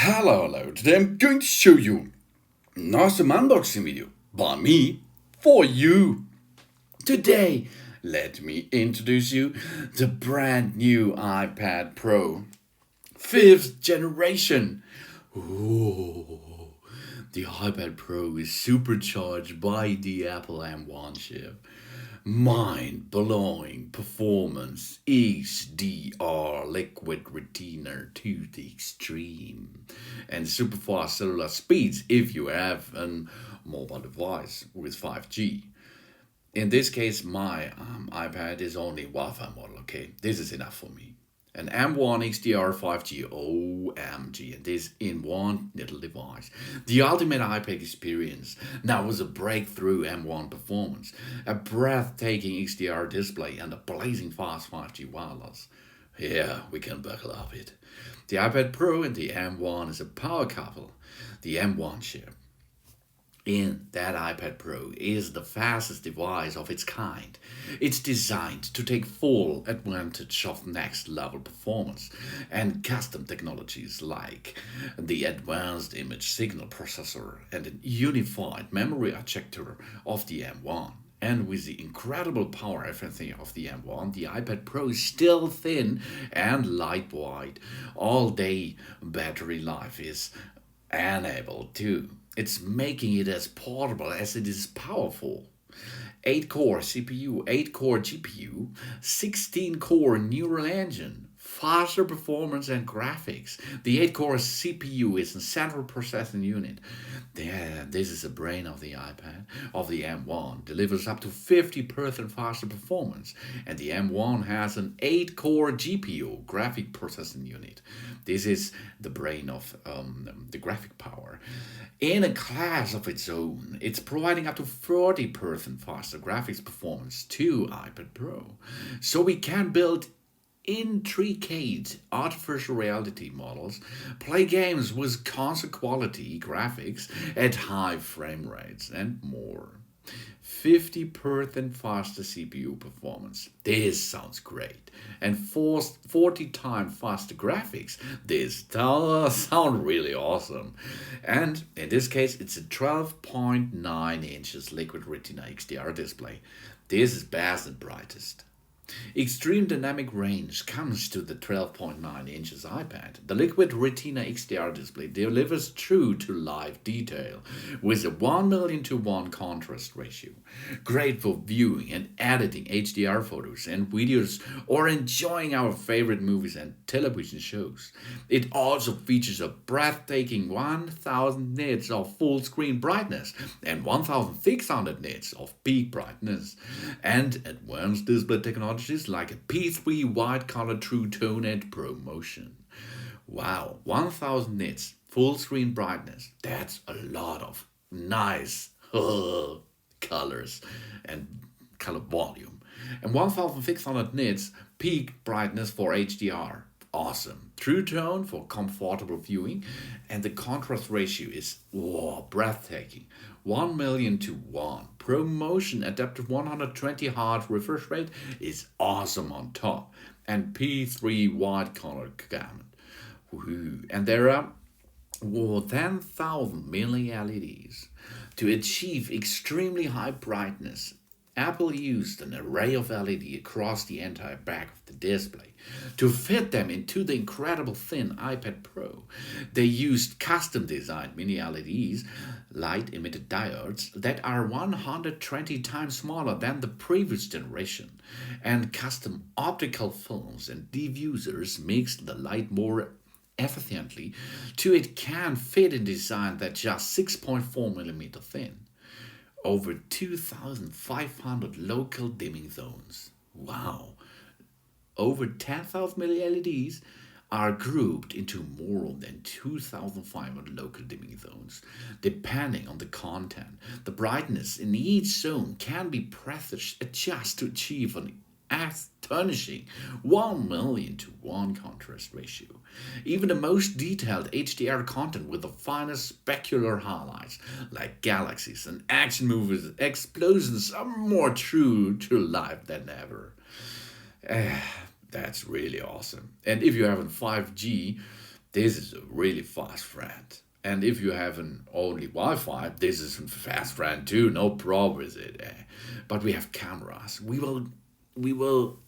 Hello. Today I'm going to show you an awesome unboxing video by me for you. Today, let me introduce you the brand new iPad Pro, 5th generation. Ooh, the iPad Pro is supercharged by the Apple M1 chip. Mind-blowing performance, HDR liquid retina to the extreme, and super fast cellular speeds if you have a mobile device with 5G. In this case, my iPad is only Wi-Fi model. Okay, this is enough for me. An M1 XDR 5G OMG, and this in one little device. The ultimate iPad experience. Now with a breakthrough M1 performance, a breathtaking XDR display, and a blazing fast 5G wireless. Yeah, we can buckle up it. The iPad Pro and the M1 is a power couple. The M1 chip in that iPad Pro is the fastest device of its kind. It's designed to take full advantage of next level performance and custom technologies like the advanced image signal processor and a unified memory architecture of the M1. And with the incredible power efficiency of the M1, the iPad Pro is still thin and lightweight. All day battery life is enabled too. It's making it as portable as it is powerful. 8 core CPU, 8 core GPU, 16 core neural engine, faster performance and graphics. The 8 core CPU is a central processing unit. This is the brain of the iPad, of the M1, delivers up to 50% faster performance. And the M1 has an 8 core GPU, graphic processing unit. This is the brain of the graphic power. In a class of its own, it's providing up to 40% faster graphics performance to iPad Pro. So we can build intricate artificial reality models, play games with concert quality graphics at high frame rates, and more. 50% faster CPU performance. This sounds great. And 40 times faster graphics. This does sound really awesome. And in this case, it's a 12.9 inches liquid retina XDR display. This is best and brightest. Extreme dynamic range comes to the 12.9 inches iPad. The Liquid Retina XDR display delivers true to life detail with a 1 million to 1 contrast ratio. Great for viewing and editing HDR photos and videos or enjoying our favorite movies and television shows. It also features a breathtaking 1000 nits of full screen brightness and 1600 nits of peak brightness, and advanced display technology like a P3 white color true tone and ProMotion. Wow, 1000 nits, full screen brightness. That's a lot of nice colors and color volume. And 1600 nits, peak brightness for HDR. Awesome. True tone for comfortable viewing, and the contrast ratio is breathtaking. 1 million to 1. ProMotion adaptive 120 Hz refresh rate is awesome on top, and P3 wide color gamut. Woohoo. And there are 10,000 mini LEDs to achieve extremely high brightness. Apple used an array of LED across the entire back of the display to fit them into the incredible thin iPad Pro. They used custom designed mini LEDs, light emitted diodes, that are 120 times smaller than the previous generation, and custom optical films and diffusers mixed the light more efficiently so it can fit in design that just 6.4 millimeter thin. Over 2,500 local dimming zones. Wow. Over 10,000 mini LEDs are grouped into more than 2,500 local dimming zones. Depending on the content, the brightness in each zone can be adjusted to achieve an astonishing 1 million to 1 contrast ratio. Even the most detailed HDR content with the finest specular highlights, like galaxies and action movies, explosions, are more true to life than ever. That's really awesome. And if you have a 5G, This is a really fast friend. And if you have an only Wi-Fi, this is a fast friend too. No problem with it. But we have cameras. We will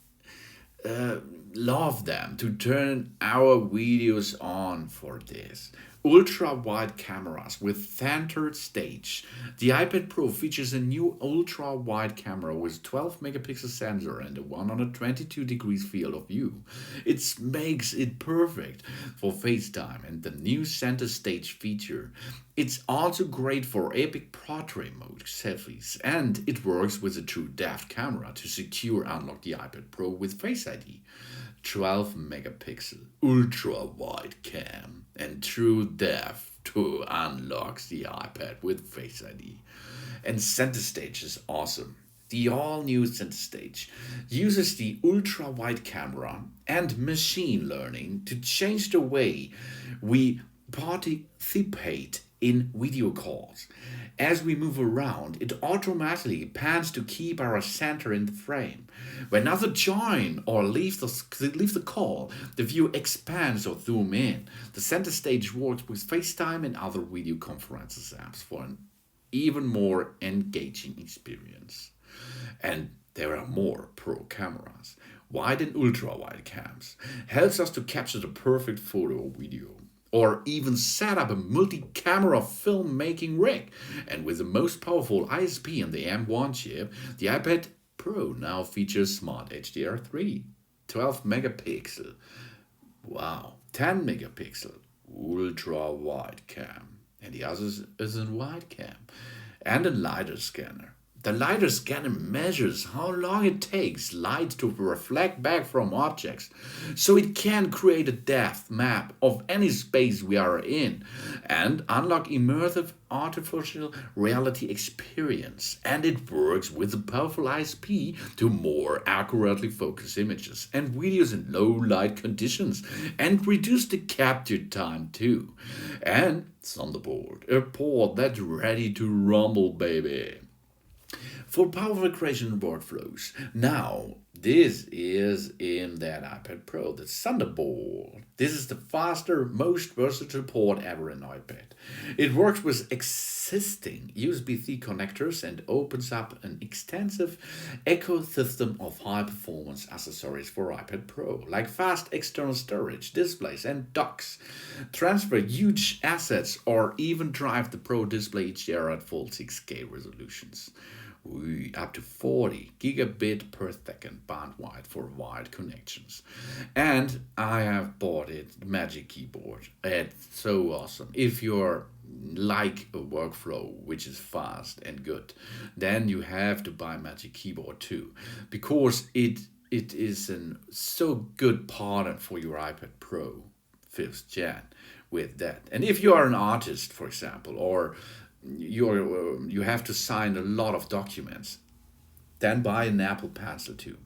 uh, love them to turn our videos on for this. Ultra wide cameras with centered stage. The iPad Pro features a new ultra wide camera with 12 megapixel sensor and a 122 degrees field of view. It makes it perfect for FaceTime and the new center stage feature. It's also great for epic portrait mode selfies, and it works with a true depth camera to secure unlock the iPad Pro with Face ID. 12 megapixel ultra wide cam and true depth to unlock the iPad with Face ID. And center stage is awesome. The all new center stage uses the ultra wide camera and machine learning to change the way we participate in video calls. As we move around, it automatically pans to keep our center in the frame. When others join or leave the call, the view expands or zoom in. The center stage works with FaceTime and other video conferences apps for an even more engaging experience. And there are more pro cameras. Wide and ultra wide cams helps us to capture the perfect photo or video, or even set up a multi-camera filmmaking rig. And with the most powerful ISP in the M1 chip, the iPad Pro now features Smart HDR3, 12 megapixel, wow, 10 megapixel, ultra wide cam, and the other is a wide cam, and a LiDAR scanner. The LiDAR scanner measures how long it takes light to reflect back from objects, so it can create a depth map of any space we are in and unlock immersive artificial reality experience. And it works with a powerful ISP to more accurately focus images and videos in low light conditions and reduce the capture time too. And Thunderbolt, a port that's ready to rumble, baby. For powerful creation workflows. Now, this is in that iPad Pro, the Thunderbolt. This is the faster, most versatile port ever in iPad. It works with existing USB-C connectors and opens up an extensive ecosystem of high-performance accessories for iPad Pro, like fast external storage, displays, and docks. Transfer huge assets or even drive the Pro display HDR at full 6K resolutions. Up to 40 gigabit per second bandwidth for wide connections. And I have bought it, the Magic Keyboard. It's so awesome. If you're like a workflow which is fast and good, then you have to buy Magic Keyboard too, because it is a so good partner for your iPad Pro 5th gen with that. And if you are an artist, for example, or you have to sign a lot of documents, then buy an Apple Pencil too.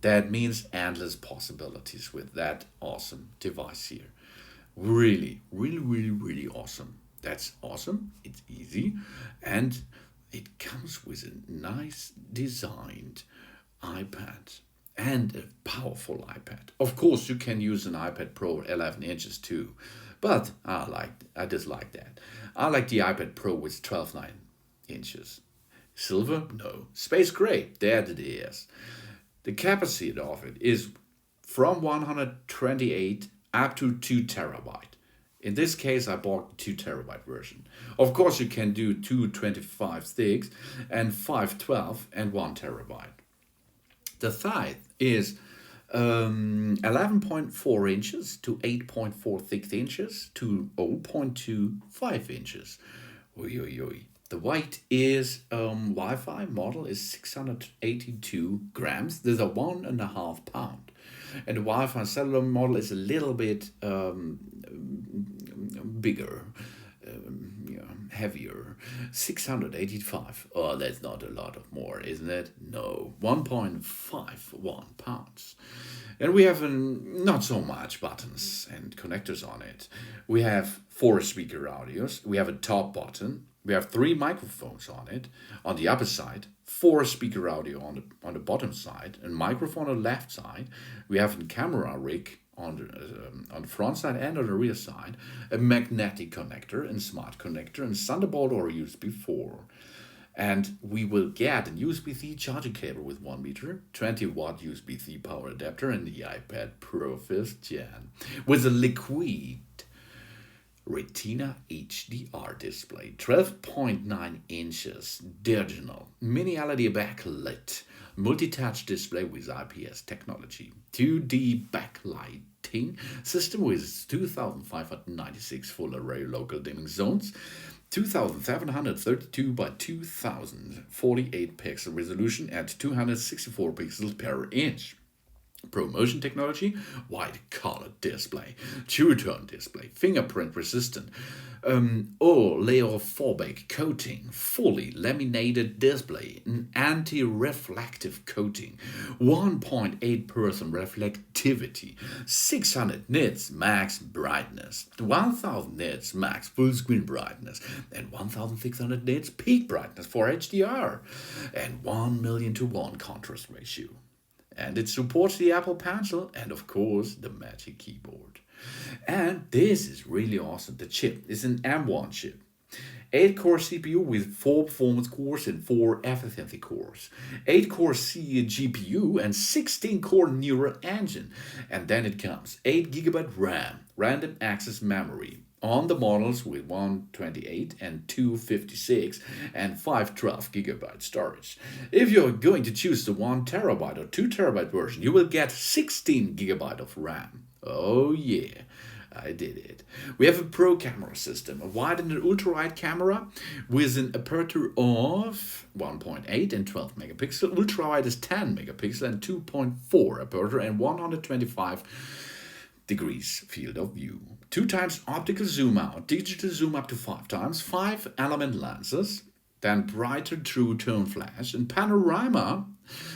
That means endless possibilities with that awesome device here. Really, really, really, really awesome. That's awesome. It's easy, and it comes with a nice designed iPad and a powerful iPad. Of course, you can use an iPad Pro 11 inches too, but I dislike that. I like the iPad Pro with 12.9 inches. Silver? No. Space gray? That it is. The capacity of it is from 128 up to 2 terabyte. In this case, I bought the 2 terabyte version. Of course, you can do 225 sticks and 512 and 1 terabyte. The size is 11.4 inches to 8.46 inches to 0.25 inches. Oy, oy, oy. The weight is Wi-Fi model is 682 grams. There's a 1.5 pound. And the Wi-Fi cellular model is a little bit bigger, heavier, 685. Oh, that's not a lot of more, isn't it? No, 1.51 pounds. And we have not so much buttons and connectors on it. We have 4 speaker audios. We have a top button. We have 3 microphones on it. On the upper side, 4 speaker audio on the bottom side, and microphone on the left side. We have a camera rig on the front side and on the rear side, a magnetic connector and smart connector and Thunderbolt or USB 4. And we will get an USB-C charging cable with 1 meter, 20-watt USB-C power adapter, and the iPad Pro 5th Gen with a liquid Retina HDR display, 12.9 inches, digital, mini LED backlit, multi-touch display with IPS technology, 2D backlighting system with 2596 full array local dimming zones, 2732 by 2048 pixel resolution at 264 pixels per inch. ProMotion technology, wide color display, true tone display, fingerprint resistant, oleophobic coating, fully laminated display, an anti-reflective coating, 1.8% reflectivity, 600 nits max brightness, 1000 nits max full screen brightness, and 1600 nits peak brightness for HDR, and 1,000,000:1 contrast ratio. And it supports the Apple Pencil and, of course, the Magic Keyboard. And this is really awesome. The chip is an M1 chip. 8-core CPU with 4 performance cores and 4 efficiency cores. 8-core GPU and 16-core neural engine. And then it comes 8 GB RAM, random access memory, on the models with 128 and 256 and 512 GB storage. If you're going to choose the 1 TB or 2 TB version, you will get 16 GB of RAM. Oh yeah, I did it. We have a pro camera system, a wide and an ultra-wide camera with an aperture of 1.8 and 12 megapixel. Ultra-wide is 10 megapixel and 2.4 aperture and 125 degrees field of view. 2 times optical zoom out, digital zoom up to 5 times, 5 element lenses, then brighter true tone flash, and panorama,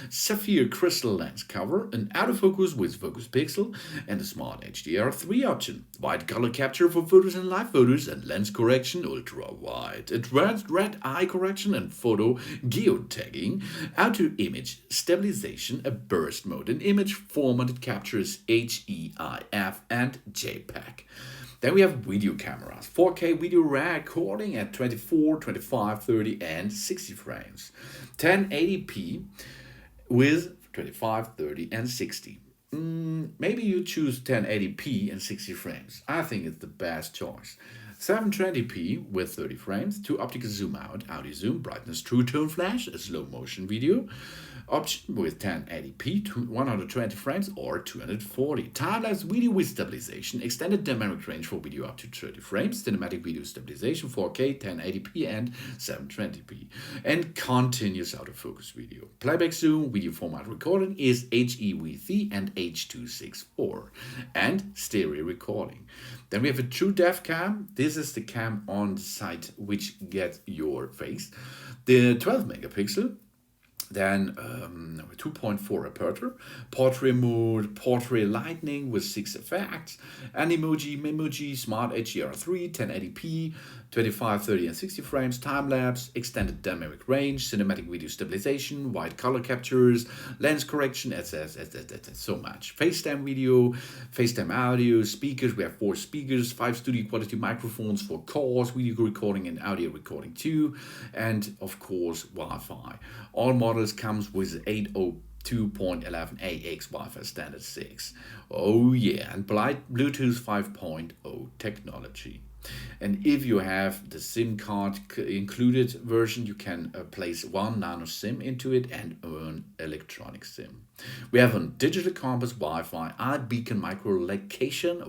sapphire crystal lens cover, an autofocus with focus pixel, and a smart HDR3 option, wide color capture for photos and live photos, and lens correction ultra wide, advanced red eye correction and photo geotagging, auto image stabilization, a burst mode, an image format that captures HEIF and JPEG. Then we have video cameras, 4K video recording at 24, 25, 30 and 60 frames, 1080p with 25, 30 and 60. Maybe you choose 1080p and 60 frames. I think it's the best choice. 720p with 30 frames, 2 optical zoom out, audio zoom, brightness, true tone flash, a slow motion video option with 1080p, 120 frames or 240. Time-lapse video with stabilization, extended dynamic range for video up to 30 frames, cinematic video stabilization, 4K, 1080p and 720p, and continuous autofocus video. Playback zoom, video format recording is HEVC and H.264, and stereo recording. Then we have a true depth cam. This is the cam on the site which gets your face. The 12 megapixel. Then 2.4 aperture, portrait mode, portrait lightning with 6 effects, Animoji, Memoji, Smart HDR3, 1080p, 25, 30 and 60 frames, time-lapse, extended dynamic range, cinematic video stabilization, wide color captures, lens correction, so much. FaceTime video, FaceTime audio, speakers, we have 4 speakers, 5 studio quality microphones for calls, video recording and audio recording too, and of course Wi-Fi. All models comes with 802.11ax Wi-Fi standard 6. Oh yeah, and Bluetooth 5.0 technology. And if you have the SIM card included version, you can place 1 nano SIM into it and earn electronic SIM. We have a digital compass, Wi-Fi, iBeacon micro location,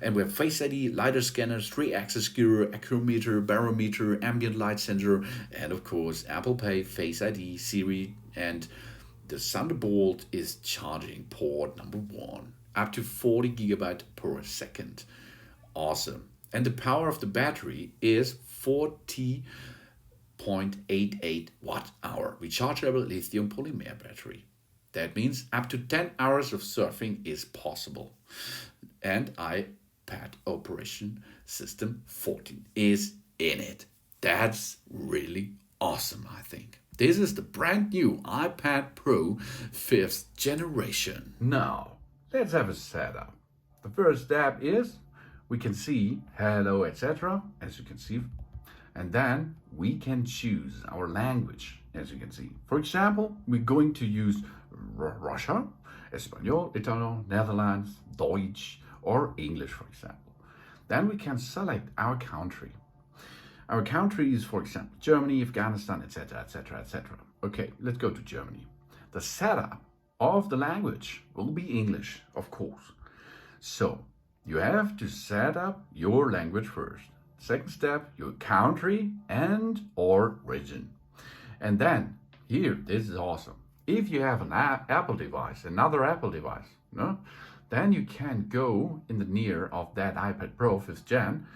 and we have Face ID, LiDAR scanners, 3-axis gyro, accelerometer, barometer, ambient light sensor, and of course Apple Pay, Face ID, Siri, and the Thunderbolt is charging port number 1, up to 40 GB per second. Awesome. And the power of the battery is 40.88 watt-hour rechargeable lithium polymer battery. That means up to 10 hours of surfing is possible. And iPad operation system 14 is in it. That's really awesome, I think. This is the brand new iPad Pro 5th generation. Now, let's have a setup. The first step is we can see hello, etc., as you can see. And then we can choose our language, as you can see. For example, we're going to use Russia, Espanol, Italian, Netherlands, Deutsch, or English, for example. Then we can select our country. Our country is, for example, Germany, Afghanistan, etc., etc., etc. Okay, let's go to Germany. The setup of the language will be English, of course. So you have to set up your language first. Second step, your country and or region. And then here, this is awesome. If you have an Apple device, another Apple device, no, then you can go in the near of that iPad Pro 5th Gen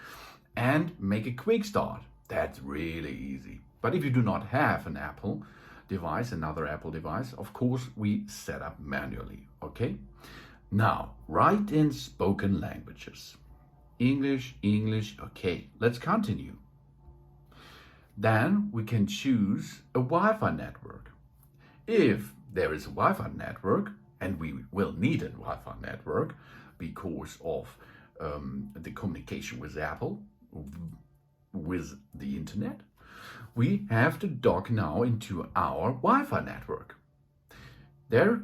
and make a quick start. That's really easy. But if you do not have an Apple device, another Apple device, of course we set up manually, okay? Now, write in spoken languages. English, English, okay, let's continue. Then we can choose a Wi-Fi network. If there is a Wi-Fi network, and we will need a Wi-Fi network because of the communication with Apple, with the internet, we have to dock now into our Wi-Fi network. There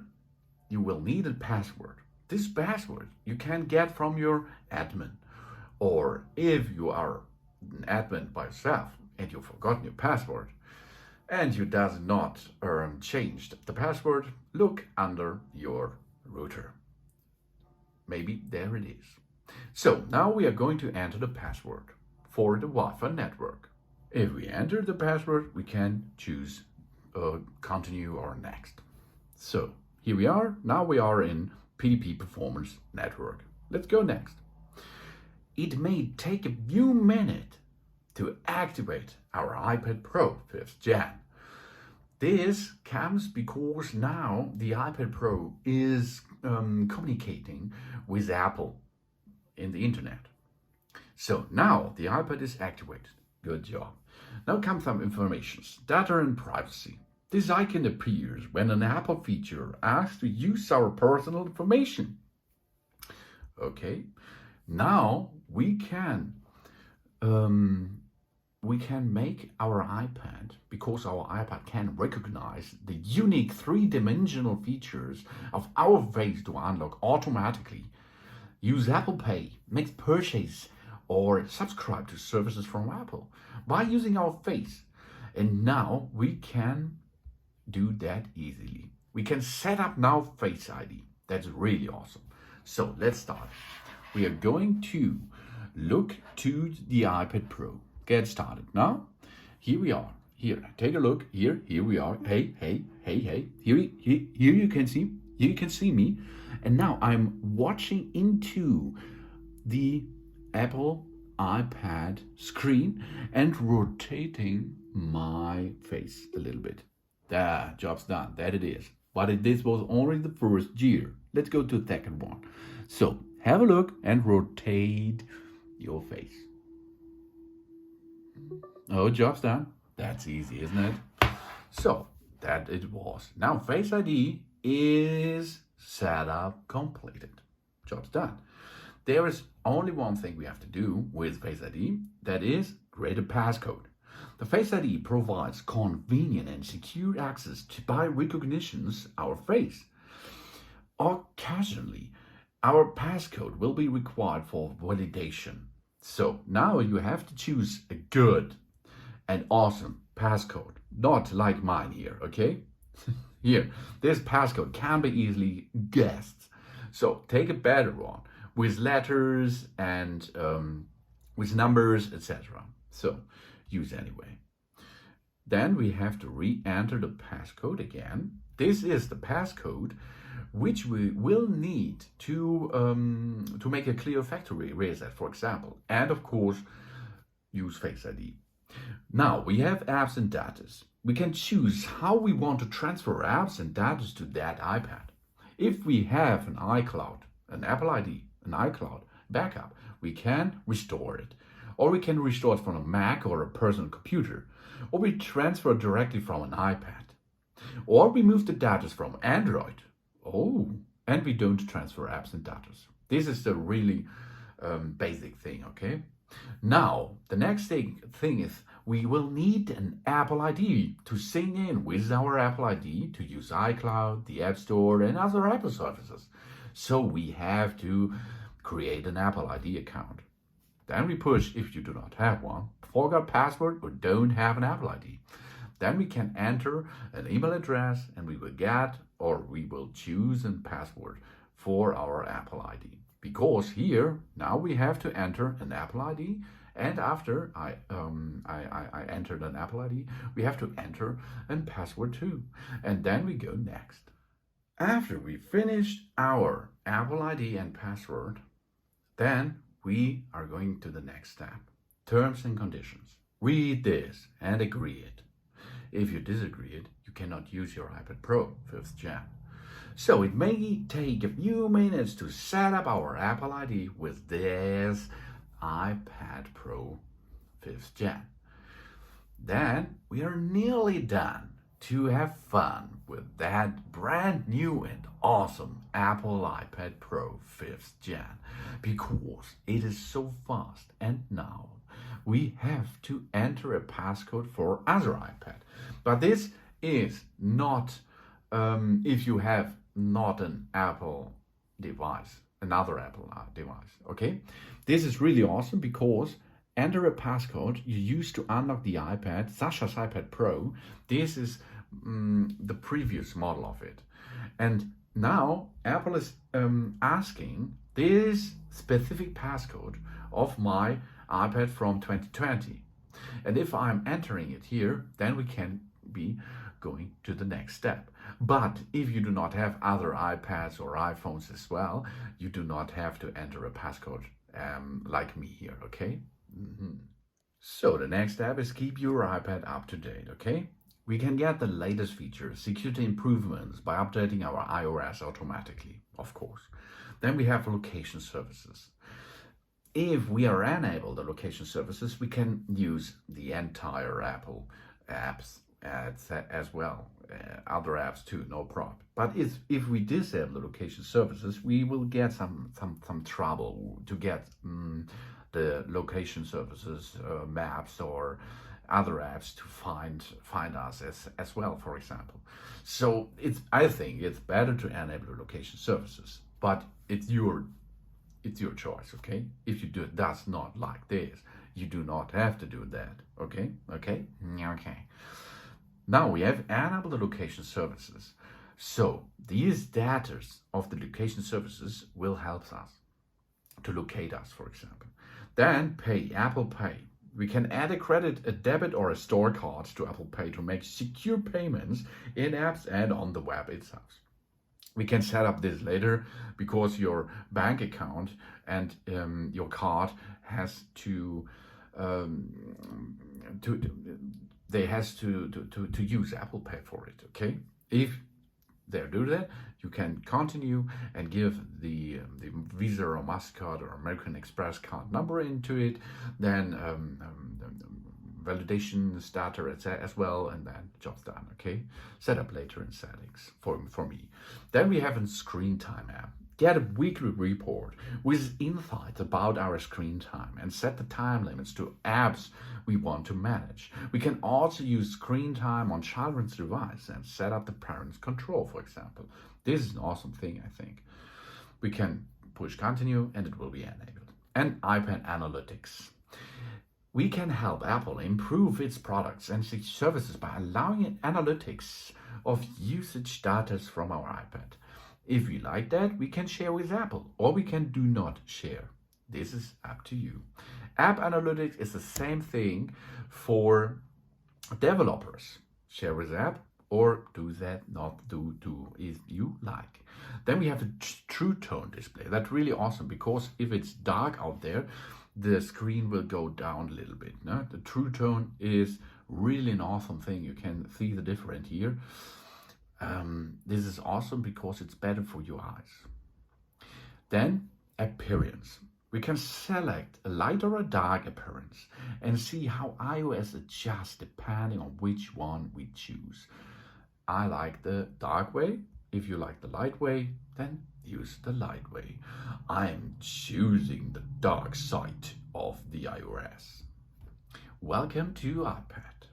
you will need a password. This password you can get from your admin, or if you are an admin by yourself and you've forgotten your password and you does not changed the password, look under your router. Maybe there it is. So now we are going to enter the password for the Wi-Fi network. If we enter the password, we can choose continue or next. So here we are. Now we are in PDP Performance Network. Let's go next. It may take a few minutes to activate our iPad Pro 5th Gen. This comes because now the iPad Pro is communicating with Apple in the internet. So now the iPad is activated. Good job. Now comes some information. Data and privacy. This icon appears when an Apple feature asks to use our personal information. Okay. Now we can make our iPad, because our iPad can recognize the unique three-dimensional features of our face to unlock automatically, use Apple Pay, make purchase, or subscribe to services from Apple by using our face. And now we can do that easily. We can set up now Face ID. That's really awesome. So let's start. We are going to look to the iPad Pro. Get started. Now, here we are. Here, take a look. Here we are. Hey. Here you can see. Here you can see me. And now I'm watching into the Apple iPad screen and rotating my face a little bit. There, job's done. That it is. But this was only the first year. Let's go to the second one. So have a look and rotate your face. Oh, job's done. That's easy, isn't it? So that it was. Now Face ID is set up, completed. Job's done. There is only one thing we have to do with Face ID, that is create a passcode. The Face ID provides convenient and secure access to by recognitions our face. Occasionally, our passcode will be required for validation. So now you have to choose a good and awesome passcode, not like mine here, okay? Here, this passcode can be easily guessed. So take a better one with letters and with numbers, etc. So use anyway. Then we have to re-enter the passcode again. This is the passcode which we will need to make a clear factory reset, for example, and of course use Face ID. Now we have apps and data. We can choose how we want to transfer apps and data to that iPad. If we have an iCloud, an Apple ID, an iCloud backup, we can restore it. Or we can restore it from a Mac or a personal computer. Or we transfer directly from an iPad. Or we move the data from Android. Oh, and we don't transfer apps and data. This is the really basic thing, okay? Now, the next thing is we will need an Apple ID to sign in with our Apple ID to use iCloud, the App Store, and other Apple services. So we have to create an Apple ID account. Then we push if you do not have one, forgot password, or don't have an Apple ID. Then we can enter an email address and we will get or we will choose a password for our Apple ID. Because here now we have to enter an Apple ID, and after I entered an Apple ID, we have to enter a password too, and then we go next. After we finished our Apple ID and password, then we are going to the next step. Terms and conditions. Read this and agree it. If you disagree it, you cannot use your iPad Pro 5th Gen. So it may take a few minutes to set up our Apple ID with this iPad Pro 5th Gen. Then we are nearly done to have fun with that brand new and awesome Apple iPad Pro 5th Gen, because it is so fast. And now we have to enter a passcode for other iPad. But this is not if you have not an Apple device, another Apple device, okay? This is really awesome because enter a passcode you use to unlock the iPad, such as iPad Pro. This is the previous model of it. And now Apple is asking this specific passcode of my iPad from 2020. And if I'm entering it here, then we can be going to the next step. But if you do not have other iPads or iPhones as well, you do not have to enter a passcode like me here, okay? So the next step is keep your iPad up to date, okay? We can get the latest features, security improvements by updating our iOS automatically, of course. Then we have location services. If we are unable the location services, we can use the entire Apple apps as well, other apps too, no problem. But if we disable the location services, we will get some trouble to get the location services, maps or other apps to find us as well, for example. So I think it's better to enable the location services, but it's your choice, okay? If you does not like this, you do not have to do that, okay? Okay. Now we have enabled the location services. So these data of the location services will help us to locate us, for example. Then pay, Apple Pay. We can add a credit, a debit, or a store card to Apple Pay to make secure payments in apps and on the web itself. We can set up this later because your bank account and your card has to use Apple Pay for it. Okay, if they do that, you can continue and give the Visa or Mastercard or American Express card number into it. Then validation starter as well, and then job's done. Okay, set up later in settings for me. Then we have a screen time app. Get a weekly report with insights about our screen time and set the time limits to apps we want to manage. We can also use screen time on children's device and set up the parents' control, for example. This is an awesome thing, I think. We can push continue and it will be enabled. And iPad analytics. We can help Apple improve its products and its services by allowing analytics of usage data from our iPad. If we like that, we can share with Apple, or we can do not share. This is up to you. App analytics is the same thing for developers. Share with app, or do that not do if you like. Then we have a true tone display. That's really awesome because if it's dark out there, the screen will go down a little bit. No? The true tone is really an awesome thing. You can see the difference here. This is awesome because it's better for your eyes. Then appearance. We can select a light or a dark appearance and see how iOS adjusts depending on which one we choose. I like the dark way. If you like the light way, then use the light way. I'm choosing the dark side of the iOS. Welcome to iPad.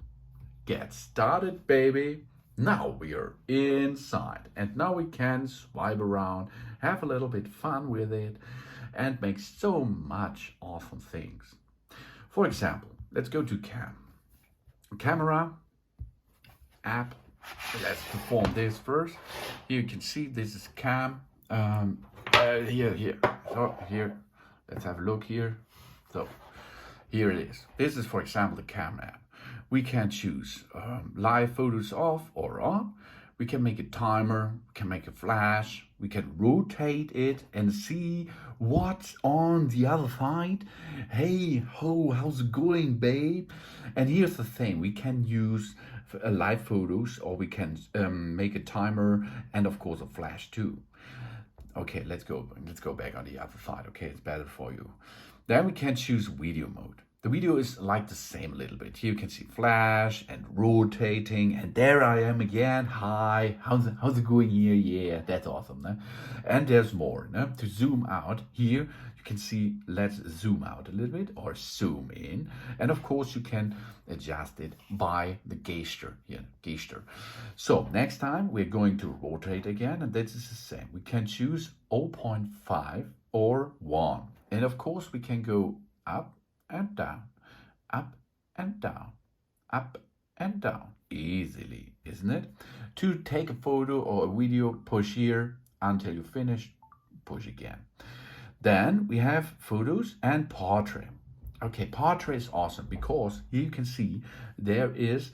Get started, baby. Now we are inside, and now we can swipe around, have a little bit fun with it, and make so much awesome things. For example, let's go to camera app. Let's perform this first. Here you can see this is cam. Here. So here, let's have a look here. So here it is. This is, for example, the cam app. We can choose live photos off or on. We can make a timer, we can make a flash, we can rotate it and see what's on the other side. Hey ho, how's it going, babe? And here's the thing, we can use live photos, or we can make a timer and of course a flash too. Okay, let's go back on the other side. Okay, it's better for you. Then we can choose video mode. The video is like the same a little bit. Here you can see flash and rotating, and there I am again. Hi, how's it going here? Yeah, that's awesome. No? And there's more. No? To zoom out, here you can see, let's zoom out a little bit or zoom in. And of course you can adjust it by the gesture here, gesture. So next time we're going to rotate again, and this is the same. We can choose 0.5 or 1. And of course we can go up and down, up and down, up and down, easily, isn't it? To take a photo or a video, push here until you finish, push again. Then we have photos and portrait. Okay, portrait is awesome because here you can see there is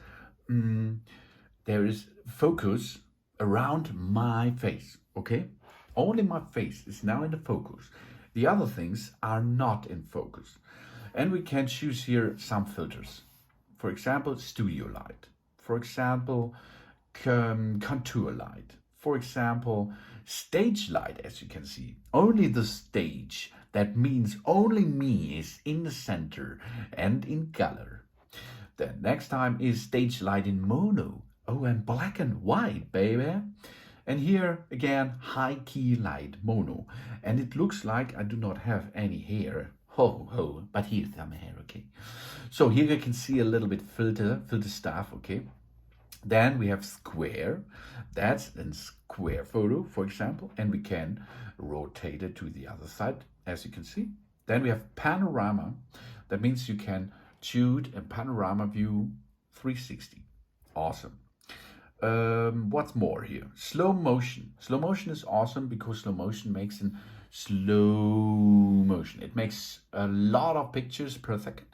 focus around my face. Okay, only my face is now in the focus. The other things are not in focus. And we can choose here some filters. For example, studio light. For example, contour light. For example, stage light, as you can see. Only the stage. That means only me is in the center and in color. The next time is stage light in mono. Oh, and black and white, baby. And here again, high key light mono. And it looks like I do not have any hair. Ho, but here's some hair, okay? So here you can see a little bit filter stuff, okay? Then we have square. That's a square photo, for example, and we can rotate it to the other side, as you can see. Then we have panorama. That means you can shoot a panorama view 360. Awesome. What's more here? Slow motion. Slow motion is awesome because slow motion makes an slow motion. It makes a lot of pictures per second,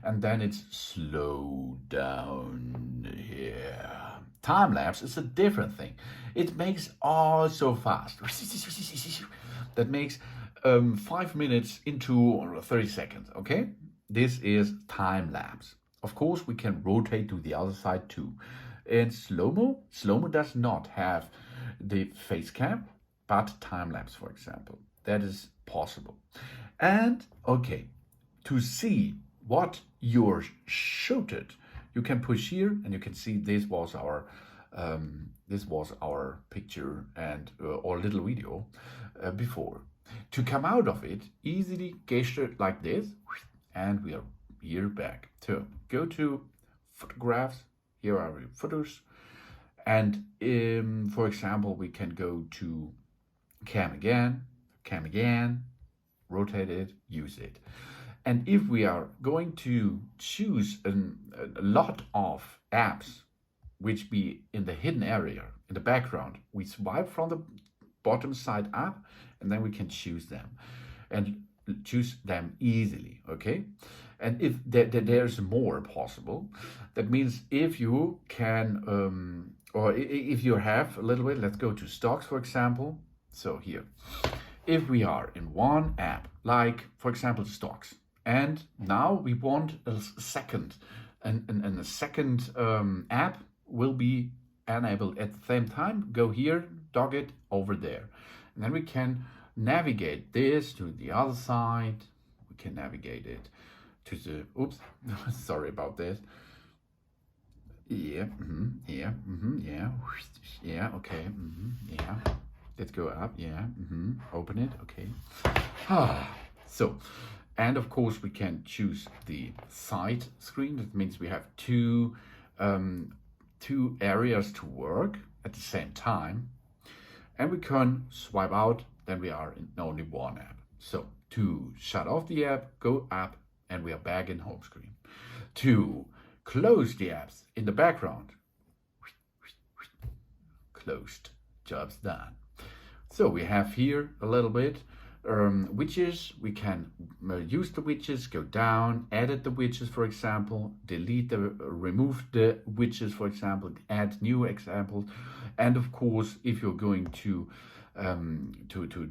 and then it's slow down here. Time lapse is a different thing. It makes all so fast. That makes 5 minutes into 30 seconds. Okay, this is time lapse. Of course, we can rotate to the other side too. And slow-mo does not have the face cam, but time lapse, for example. That is possible. And okay, to see what you're shooted, you can push here and you can see this was our picture and or little video before. To come out of it, easily gesture like this, and we are here back. So go to photographs. Here are your photos, and for example, we can go to cam again, rotate it, use it. And if we are going to choose a lot of apps which be in the hidden area, in the background, we swipe from the bottom side up, and then we can choose them and choose them easily, okay? And if there's more possible, that means if you can, or if you have a little bit, let's go to stocks, for example. So here, if we are in one app, like for example stocks, and now we want a second, and a second app will be enabled at the same time, go here, dog it over there. And then we can navigate this to the other side. We can navigate it to the, oops, sorry about this. Yeah, yeah, okay, yeah. let's go up. Yeah. Open it. Okay. So, and of course we can choose the side screen. That means we have two areas to work at the same time, and we can swipe out. Then we are in only one app. So to shut off the app, go up, and we are back in home screen. To close the apps in the background, closed, job's done. So we have here a little bit widgets. We can use the widgets, go down, edit the widgets, for example, remove the widgets, for example, add new examples. And of course, if you're going to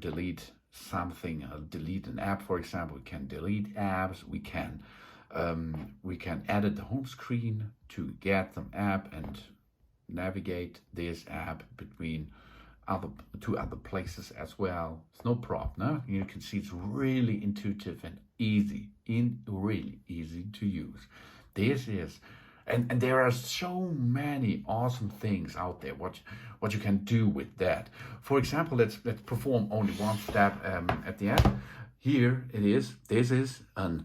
delete something, delete an app, for example, we can delete apps. We can edit the home screen to get some app and navigate this app between two other places as well. It's no problem. No? You can see it's really intuitive and really easy to use. This is, and there are so many awesome things out there. What you can do with that. For example, let's perform only one step at the end. Here it is. This is an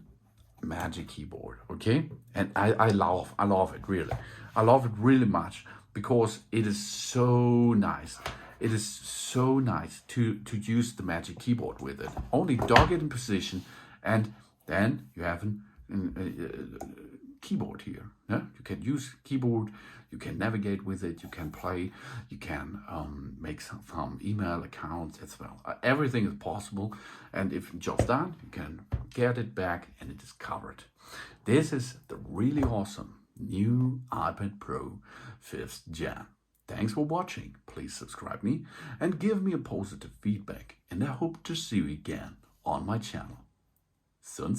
magic keyboard, okay? And I love it really. I love it really much because it is so nice. It is so nice to use the magic keyboard with it. Only dock it in position, and then you have a keyboard here. Yeah? You can use keyboard, you can navigate with it, you can play, you can make some email accounts as well. Everything is possible, and if job's done, you can get it back and it is covered. This is the really awesome new iPad Pro 5th Gen. Thanks for watching. Please subscribe me and give me a positive feedback, and I hope to see you again on my channel. Sun.